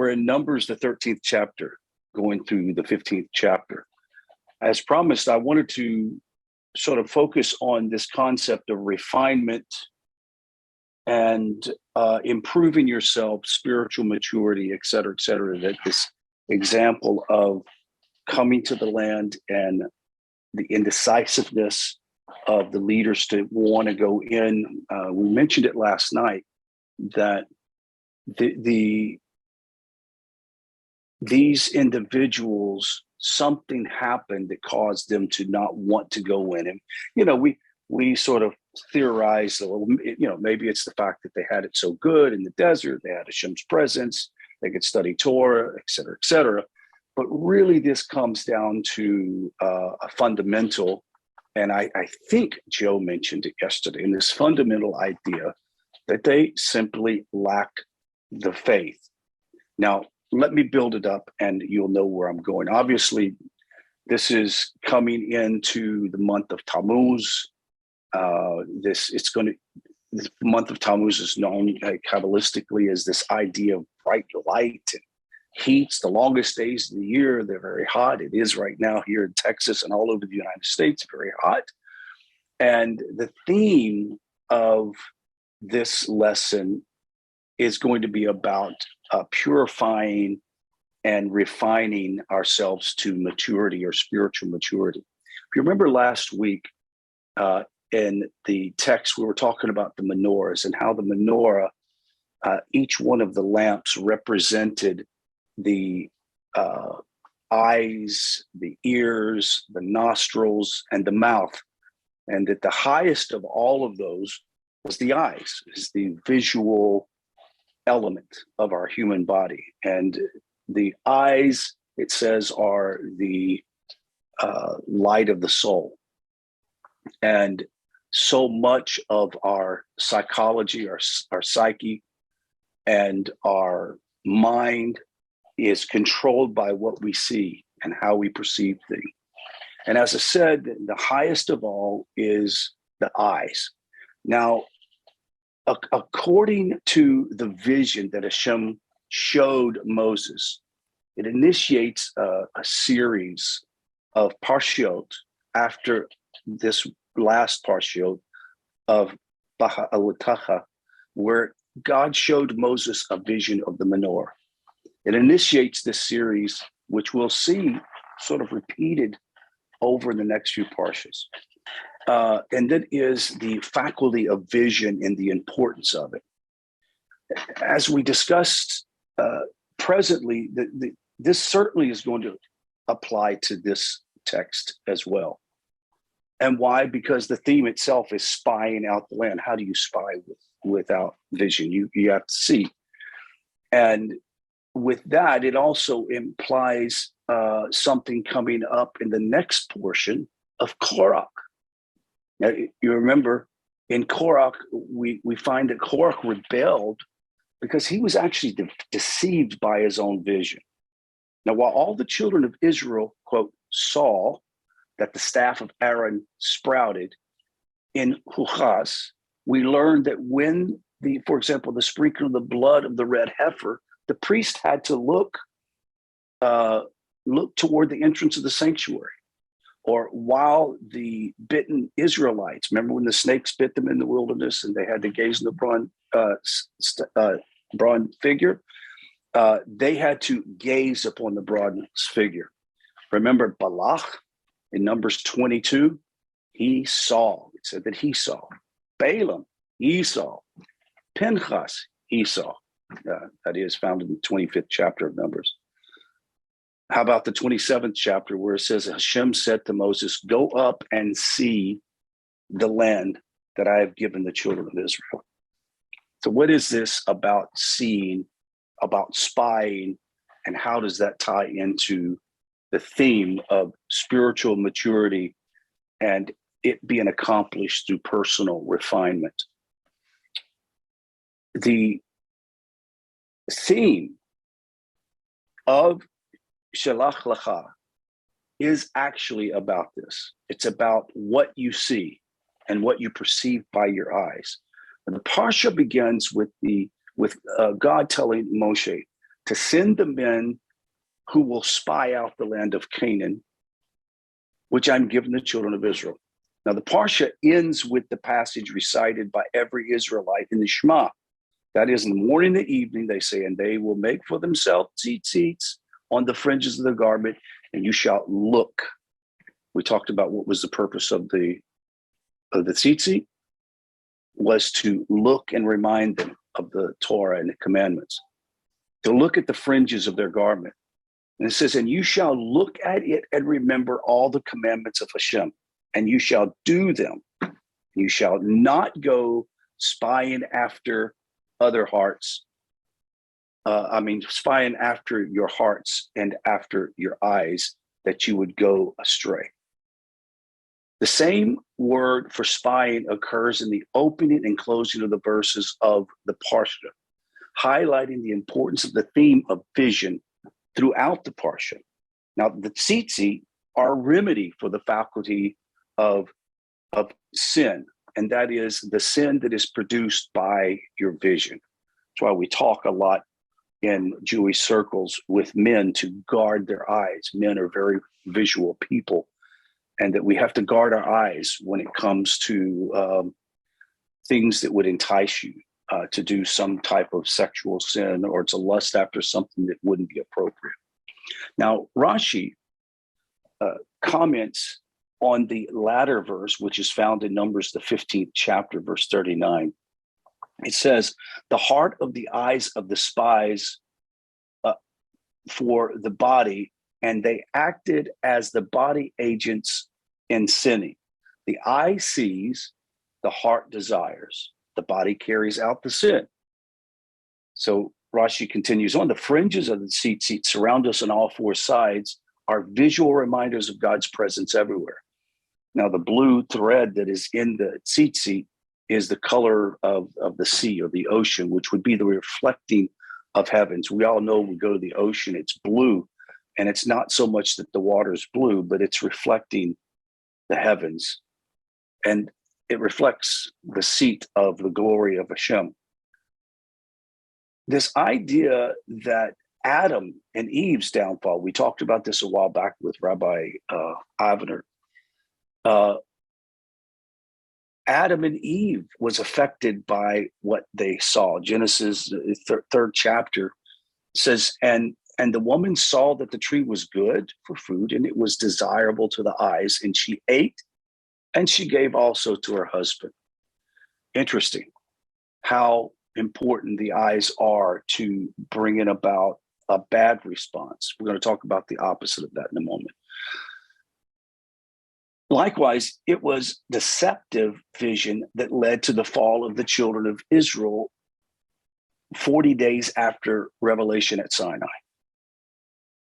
We're in Numbers, the 13th chapter, going through the 15th chapter. As promised, I wanted to sort of focus on this concept of refinement and improving yourself, spiritual maturity, et cetera, that this example of coming to the land and the indecisiveness of the leaders to want to go in. We mentioned it last night that these individuals, something happened that caused them to not want to go in. And, we sort of theorized a little, maybe it's the fact that they had it so good in the desert, they had Hashem's presence, they could study Torah, et cetera, et cetera. But really this comes down to a fundamental, and I think Joe mentioned it yesterday, in this fundamental idea that they simply lack the faith. Now, let me build it up and you'll know where I'm going. Obviously, this is coming into the month of Tammuz. This month of Tammuz is known Kabbalistically as this idea of bright light and heat. It's the longest days of the year. They're very hot. It is right now here in Texas and all over the United States, very hot. And the theme of this lesson is going to be about purifying and refining ourselves to maturity or spiritual maturity. If you remember last week in the text, we were talking about the menorahs and how the menorah, each one of the lamps represented the eyes, the ears, the nostrils, and the mouth. And that the highest of all of those was the eyes, is the visual element of our human body. And the eyes, it says, are the light of the soul. And so much of our psychology, our psyche, and our mind is controlled by what we see and how we perceive things. And as I said, the highest of all is the eyes. Now, according to the vision that Hashem showed Moses, it initiates a series of parshot after this last parshot of Baha'alatacha, where God showed Moses a vision of the menorah. It initiates this series, which we'll see sort of repeated over the next few parshas. And that is the faculty of vision and the importance of it. As we discussed presently, this certainly is going to apply to this text as well. And why? Because the theme itself is spying out the land. How do you spy without vision? You have to see. And with that, it also implies something coming up in the next portion of Korach. Now, you remember in Korach, we find that Korach rebelled because he was actually deceived by his own vision. Now, while all the children of Israel, quote, saw that the staff of Aaron sprouted in Huchas, we learned that when for example, the sprinkling of the blood of the red heifer, the priest had to look toward the entrance of the sanctuary. Or while the bitten Israelites, remember when the snakes bit them in the wilderness and they had to gaze in the bronze figure? They had to gaze upon the bronze figure. Remember Balak in Numbers 22? He saw. It said that he saw. Balaam, he saw. Pinchas, he saw. That is found in the 25th chapter of Numbers. How about the 27th chapter where it says, Hashem said to Moses, go up and see the land that I have given the children of Israel. So what is this about seeing, about spying, and how does that tie into the theme of spiritual maturity and it being accomplished through personal refinement? The theme of Shelach Lecha is actually about this. It's about what you see and what you perceive by your eyes. And the parsha begins with God telling Moshe, to send the men who will spy out the land of Canaan, which I'm giving the children of Israel. Now, the Parsha ends with the passage recited by every Israelite in the Shema. That is, in the morning and the evening, they say, and they will make for themselves tzitzits on the fringes of the garment, and you shall look. We talked about what was the purpose of the tzitzit, was to look and remind them of the Torah and the commandments, to look at the fringes of their garment. And it says, and you shall look at it and remember all the commandments of Hashem, and you shall do them. You shall not go spying after other hearts. Spying after your hearts and after your eyes, that you would go astray. The same word for spying occurs in the opening and closing of the verses of the Parsha, highlighting the importance of the theme of vision throughout the Parsha. Now, the tzitzit are a remedy for the faculty of sin, and that is the sin that is produced by your vision. That's why we talk a lot in Jewish circles with men to guard their eyes. Men are very visual people, and that we have to guard our eyes when it comes to things that would entice you to do some type of sexual sin or to lust after something that wouldn't be appropriate. Now, Rashi comments on the latter verse, which is found in Numbers, the 15th chapter, verse 39. It says, the heart of the eyes of the spies for the body, and they acted as the body agents in sinning. The eye sees, the heart desires, the body carries out the sin. So Rashi continues on, the fringes of the tzitzit surround us on all four sides, are visual reminders of God's presence everywhere. Now, the blue thread that is in the tzitzit is the color of the sea or the ocean, which would be the reflecting of heavens. We all know when we go to the ocean, it's blue, and it's not so much that the water is blue, but it's reflecting the heavens, and it reflects the seat of the glory of Hashem. This idea that Adam and Eve's downfall, we talked about this a while back with Rabbi Avner. Adam and Eve was affected by what they saw. Genesis, third chapter, says, and the woman saw that the tree was good for food, and it was desirable to the eyes, and she ate, and she gave also to her husband. Interesting how important the eyes are to bringing about a bad response. We're going to talk about the opposite of that in a moment. Likewise, it was deceptive vision that led to the fall of the children of Israel 40 days after revelation at Sinai.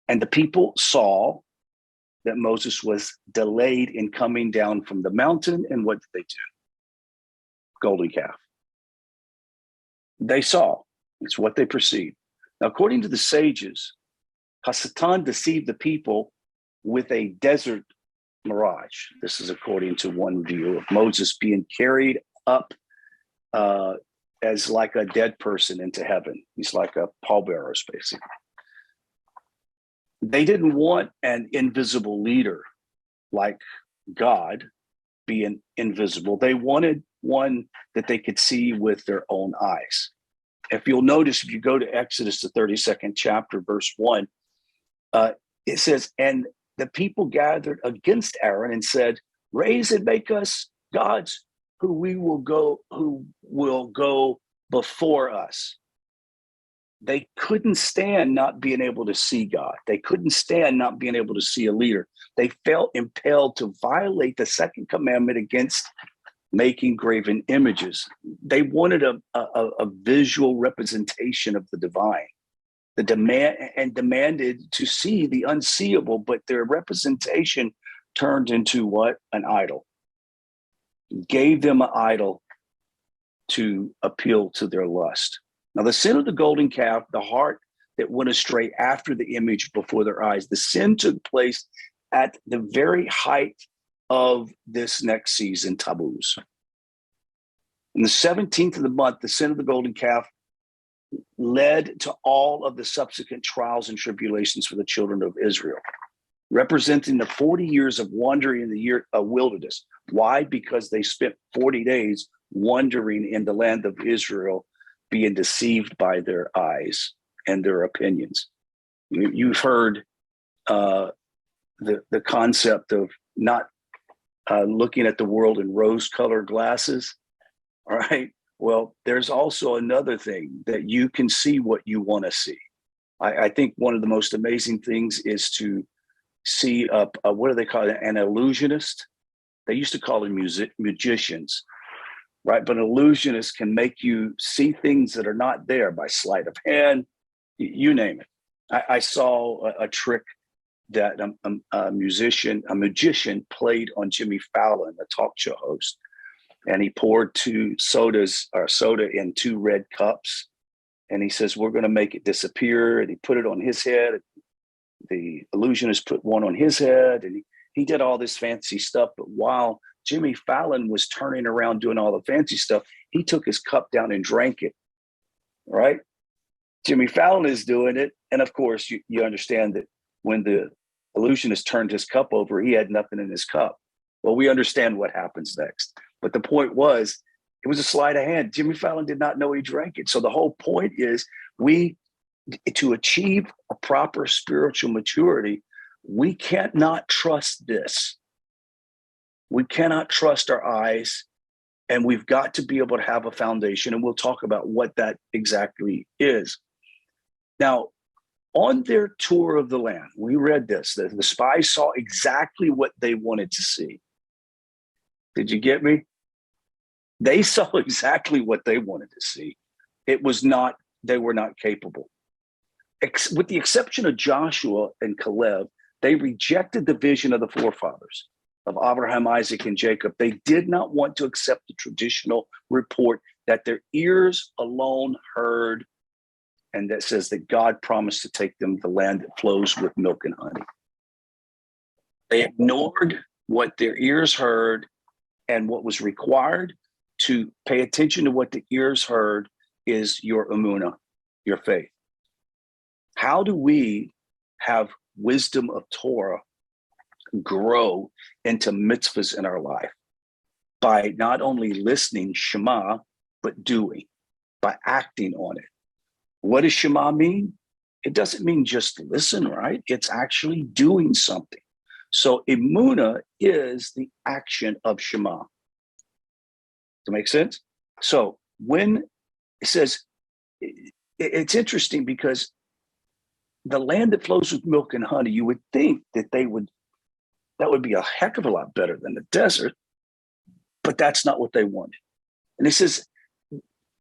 And the people saw that Moses was delayed in coming down from the mountain. And what did they do? Golden calf. They saw. It's what they perceived. Now, according to the sages, Hasatan deceived the people with a desert mirage. This is according to one view of Moses being carried up as like a dead person into heaven. He's like a pallbearer, basically. They didn't want an invisible leader like God being invisible. They wanted one that they could see with their own eyes. If you'll notice, if you go to Exodus, the 32nd chapter, verse 1, it says, and the people gathered against Aaron and said, raise and make us gods who will go before us. They couldn't stand not being able to see God. They couldn't stand not being able to see a leader. They felt impelled to violate the second commandment against making graven images. They wanted a visual representation of the divine. Demanded to see the unseeable, but their representation turned into what? An idol. Gave them an idol to appeal to their lust. Now, the sin of the golden calf, the heart that went astray after the image before their eyes, the sin took place at the very height of this next season, Tammuz. In the 17th of the month, the sin of the golden calf led to all of the subsequent trials and tribulations for the children of Israel, representing the 40 years of wandering in the wilderness. Why? Because they spent 40 days wandering in the land of Israel, being deceived by their eyes and their opinions. You've heard the concept of not looking at the world in rose-colored glasses, all right? Well, there's also another thing, that you can see what you want to see. I think one of the most amazing things is to see what do they call it? An illusionist. They used to call them magicians, right? But an illusionist can make you see things that are not there by sleight of hand, you name it. I saw a trick that a magician played on Jimmy Fallon, a talk show host, and he poured soda in 2 red cups, and he says, "We're going to make it disappear," and he put it on his head. The illusionist put one on his head, and he did all this fancy stuff. But while Jimmy Fallon was turning around doing all the fancy stuff, he took his cup down and drank it, right? Jimmy Fallon is doing it, and of course, you understand that when the illusionist turned his cup over, he had nothing in his cup. Well, we understand what happens next. But the point was, it was a sleight of hand. Jimmy Fallon did not know he drank it. So the whole point is, to achieve a proper spiritual maturity, we cannot trust this. We cannot trust our eyes, and we've got to be able to have a foundation, and we'll talk about what that exactly is. Now, on their tour of the land, we read this, that the spies saw exactly what they wanted to see. Did you get me? They saw exactly what they wanted to see. They were not capable. With the exception of Joshua and Caleb, they rejected the vision of the forefathers of Abraham, Isaac, and Jacob. They did not want to accept the traditional report that their ears alone heard, and that says that God promised to take them to the land that flows with milk and honey. They ignored what their ears heard, and what was required to pay attention to what the ears heard is your Emunah, your faith. How do we have wisdom of Torah grow into mitzvahs in our life? By not only listening, Shema, but doing, by acting on it. What does Shema mean? It doesn't mean just listen, right? It's actually doing something. So Emunah is the action of Shema. Does that make sense? So when it says, it's interesting because the land that flows with milk and honey, you would think that that would be a heck of a lot better than the desert, but that's not what they wanted. And it says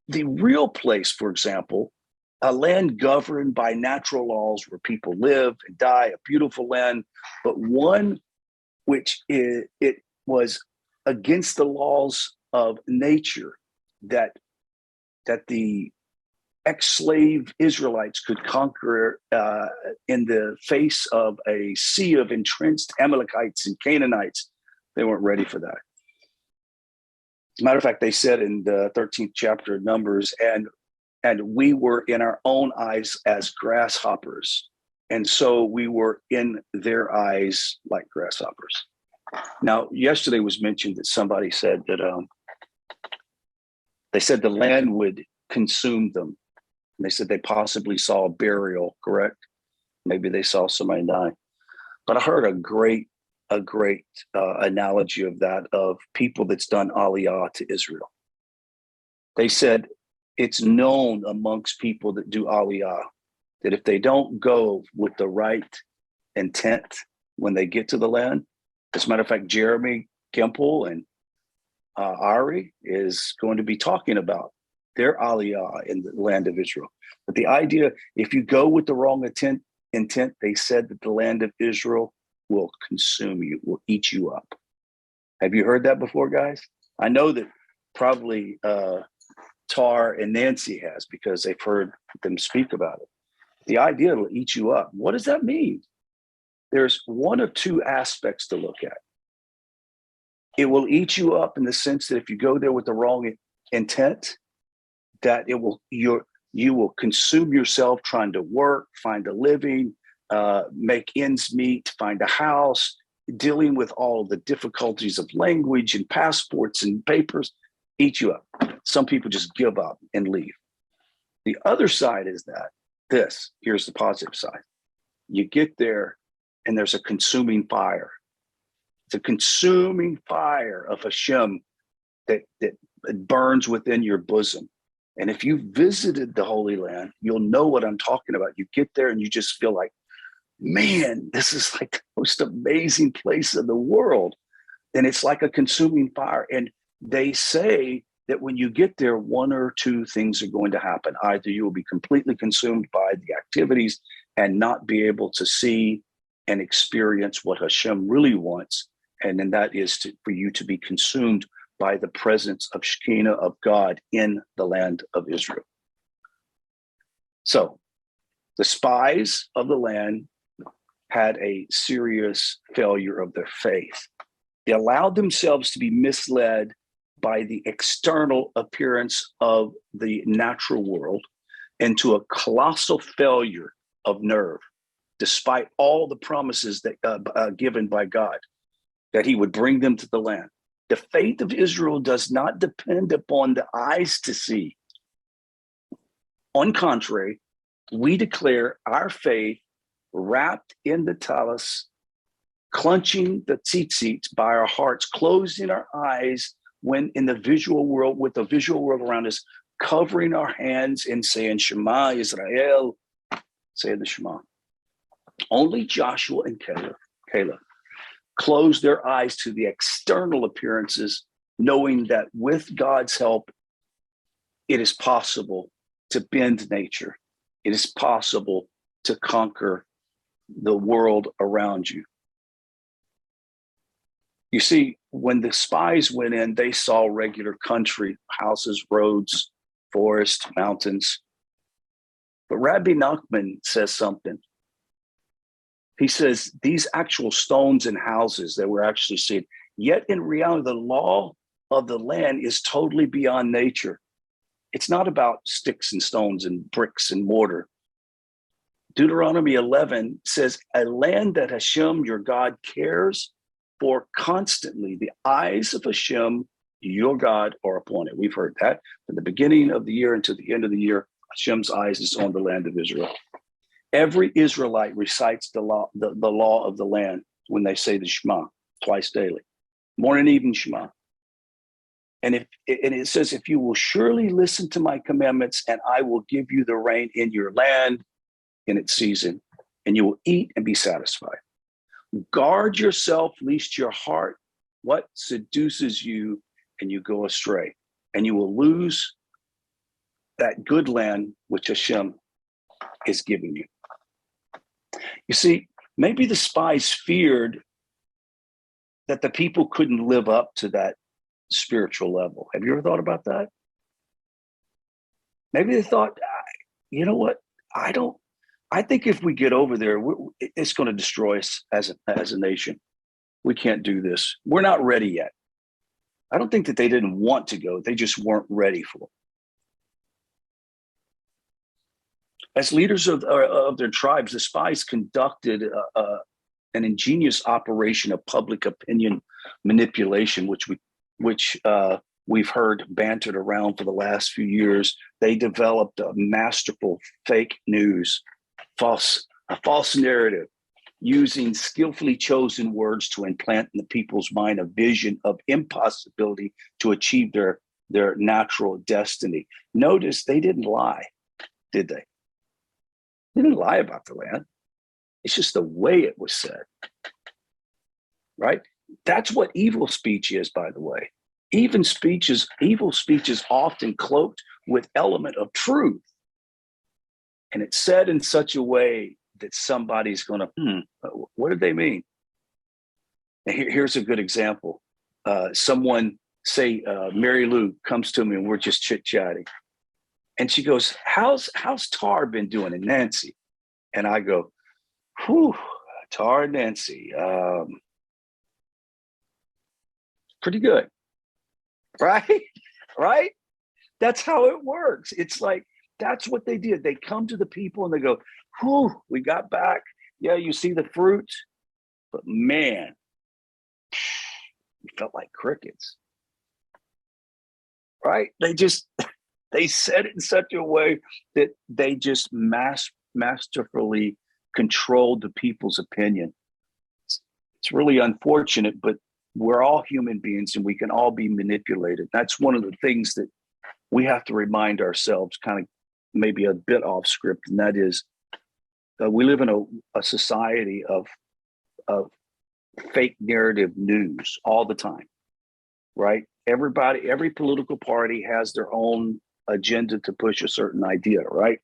the real place, for example, a land governed by natural laws where people live and die, a beautiful land, but one which it was against the laws of nature, that the ex-slave Israelites could conquer in the face of a sea of entrenched Amalekites and Canaanites. They weren't ready for that. As a matter of fact, they said in the 13th chapter of Numbers, and we were in our own eyes as grasshoppers. And so we were in their eyes like grasshoppers. Now, yesterday was mentioned that somebody said that they said the land would consume them. And they said they possibly saw a burial, correct? Maybe they saw somebody die. But I heard a great analogy of that, of people that's done aliyah to Israel. They said it's known amongst people that do aliyah that if they don't go with the right intent when they get to the land, as a matter of fact, Jeremy Gimple and Ari is going to be talking about their aliyah in the land of Israel. But the idea, if you go with the wrong intent, they said that the land of Israel will consume you, will eat you up. Have you heard that before, guys? I know that probably Tar and Nancy has, because they've heard them speak about it. The idea will eat you up. What does that mean? There's one of two aspects to look at. It will eat you up in the sense that if you go there with the wrong intent, that You will consume yourself trying to work, find a living, make ends meet, find a house, dealing with all the difficulties of language and passports and papers, eat you up. Some people just give up and leave. The other side is here's the positive side. You get there and there's a consuming fire. It's a consuming fire of Hashem that burns within your bosom. And if you visited the Holy Land, you'll know what I'm talking about. You get there and you just feel like, man, this is like the most amazing place in the world. And it's like a consuming fire. And they say that when you get there, one or two things are going to happen. Either you will be completely consumed by the activities and not be able to see and experience what Hashem really wants. And then that is for you to be consumed by the presence of Shekinah of God in the land of Israel. So the spies of the land had a serious failure of their faith. They allowed themselves to be misled by the external appearance of the natural world into a colossal failure of nerve, despite all the promises that given by God, that he would bring them to the land. The faith of Israel does not depend upon the eyes to see. On contrary, we declare our faith wrapped in the talus, clenching the tzitzit by our hearts, closing our eyes when in the visual world, with the visual world around us, covering our hands and saying, Shema Israel, say the Shema. Only Joshua and Caleb closed their eyes to the external appearances, knowing that with God's help, it is possible to bend nature. It is possible to conquer the world around you. You see, when the spies went in, they saw regular country, houses, roads, forests, mountains. But Rabbi Nachman says something. He says these actual stones and houses that we're actually seeing, yet in reality, the law of the land is totally beyond nature. It's not about sticks and stones and bricks and mortar. Deuteronomy 11 says, a land that Hashem, your God, cares for constantly. The eyes of Hashem, your God, are upon it. We've heard that from the beginning of the year until the end of the year. Hashem's eyes is on the land of Israel. Every Israelite recites the law of the land when they say the Shema twice daily, morning, evening Shema. And it says, if you will surely listen to my commandments, and I will give you the rain in your land in its season, and you will eat and be satisfied. Guard yourself, lest your heart, what seduces you, and you go astray, and you will lose that good land which Hashem is giving you. You see, maybe the spies feared that the people couldn't live up to that spiritual level. Have you ever thought about that? Maybe they thought, you know what? I think if we get over there, it's going to destroy us as a nation. We can't do this. We're not ready yet. I don't think that they didn't want to go. They just weren't ready for it. As leaders of their tribes, the spies conducted an ingenious operation of public opinion manipulation, which we've heard bantered around for the last few years. They developed a masterful fake news, a false narrative, using skillfully chosen words to implant in the people's mind a vision of impossibility to achieve their natural destiny. Notice they didn't lie, did they? They didn't lie about the land. It's just the way it was said, right? That's what evil speech is, by the way. Evil speech is often cloaked with element of truth. And it's said in such a way that somebody's going to, what did they mean? And here's a good example. Someone, say Mary Lou, comes to me and we're just chit-chatting. And she goes, how's Tar been doing? And Nancy. And I go, whew, Tar and Nancy. Pretty good. Right? Right? That's how it works. It's like That's what they did. They come to the people and they go, whew, we got back. Yeah, you see the fruit, but man, it felt like crickets, right? They said it in such a way that they just masterfully controlled the people's opinion. It's really unfortunate, but we're all human beings and we can all be manipulated. That's one of the things that we have to remind ourselves, kind of maybe a bit off script, and that is we live in a society of fake narrative news all the time, right? Every political party has their own agenda to push a certain idea, right?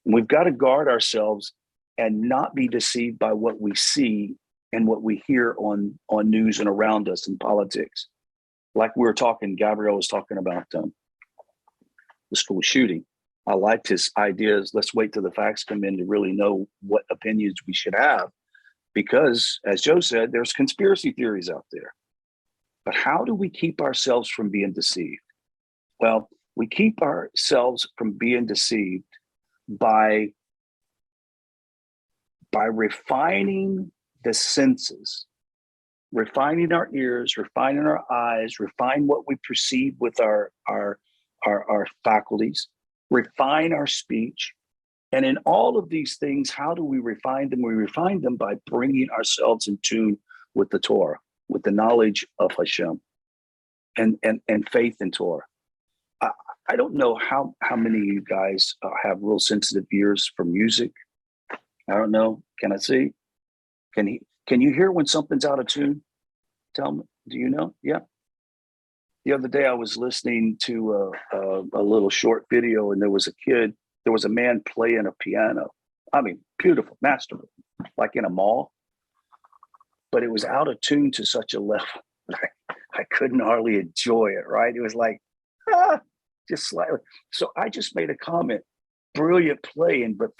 And we've got to guard ourselves and not be deceived by what we see and what we hear on news and around us in politics. Like we were talking, Gabrielle was talking about the school shooting. I liked his ideas. Let's wait till the facts come in to really know what opinions we should have. Because, as Joe said, there's conspiracy theories out there. But how do we keep ourselves from being deceived? Well, we keep ourselves from being deceived by refining the senses, refining our ears, refining our eyes, refine what we perceive with our faculties, refine our speech. And in all of these things, how do we refine them? We refine them by bringing ourselves in tune with the Torah, with the knowledge of Hashem and faith in Torah. I don't know how many of you guys have real sensitive ears for music. I don't know. Can I see? Can you hear when something's out of tune? Tell me, do you know? Yeah. The other day I was listening to a little short video, and there was a man playing a piano. I mean, beautiful, masterful, like in a mall. But it was out of tune to such a level that I couldn't hardly enjoy it, right? It was like, just slightly. So I just made a comment, brilliant playing, but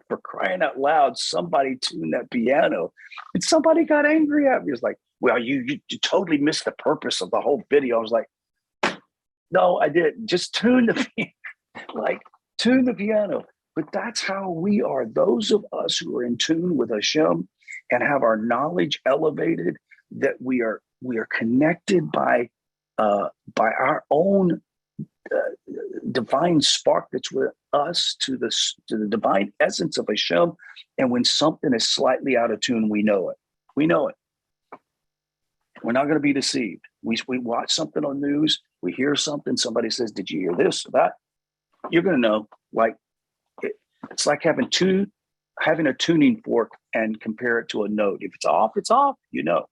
for crying out loud, somebody tuned that piano and somebody got angry at me. It was like, well, you totally missed the purpose of the whole video. I was like, no, I didn't. Just tune the piano, tune the piano. But that's how we are. Those of us who are in tune with Hashem and have our knowledge elevated, that we are connected by our own divine spark that's with us to the divine essence of Hashem. And when something is slightly out of tune, we know it. We know it. We're not going to be deceived. We watch something on news, we hear something, somebody says, did you hear this or that? You're going to know. It's like having a tuning fork and compare it to a note. If it's off, it's off, you know.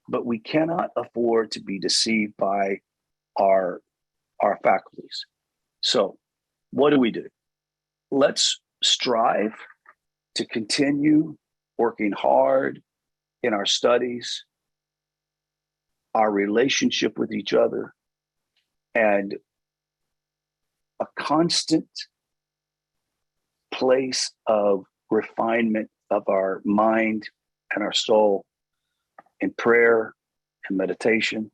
But we cannot afford to be deceived by our faculties. So what do? Let's strive to continue working hard in our studies, our relationship with each other, and a constant place of refinement of our mind and our soul in prayer and meditation,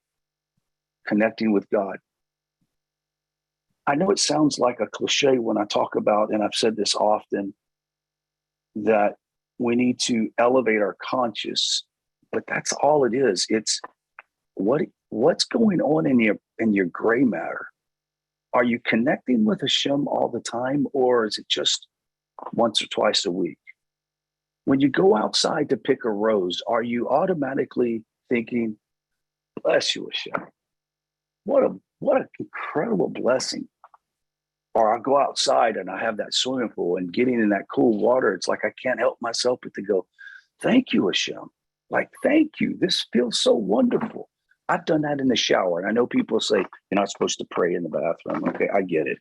connecting with God. I know it sounds like a cliche when I talk about, and I've said this often, that we need to elevate our conscious, but that's all it is. It's what's going on in your gray matter. Are you connecting with Hashem all the time, or is it just once or twice a week? When you go outside to pick a rose, are you automatically thinking, bless you, Hashem? What an incredible blessing. Or I'll go outside and I have that swimming pool and getting in that cool water. It's like I can't help myself but to go, thank you, Hashem. Thank you. This feels so wonderful. I've done that in the shower. And I know people say, you're not supposed to pray in the bathroom. Okay, I get it.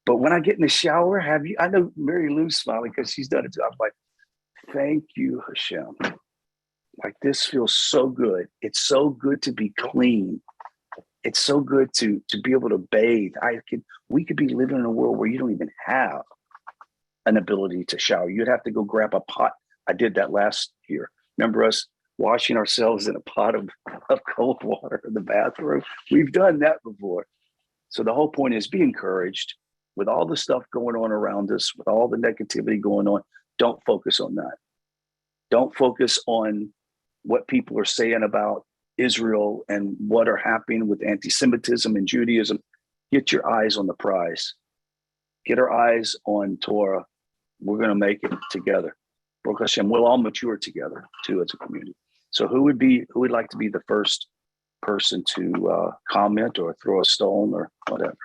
But when I get in the shower, I know Mary Lou's smiling because she's done it too. I'm like, thank you, Hashem. This feels so good. It's so good to be clean. It's so good to be able to bathe. We could be living in a world where you don't even have an ability to shower. You'd have to go grab a pot. I did that last year. Remember us washing ourselves in a pot of cold water in the bathroom? We've done that before. So the whole point is be encouraged. with all the stuff going on around us, with all the negativity going on, don't focus on that. Don't focus on what people are saying about Israel and what are happening with anti-Semitism and Judaism. Get your eyes on the prize. Get our eyes on Torah. We're going to make it together. Baruch Hashem, we'll all mature together too as a community. So who would like to be the first person to comment or throw a stone or whatever?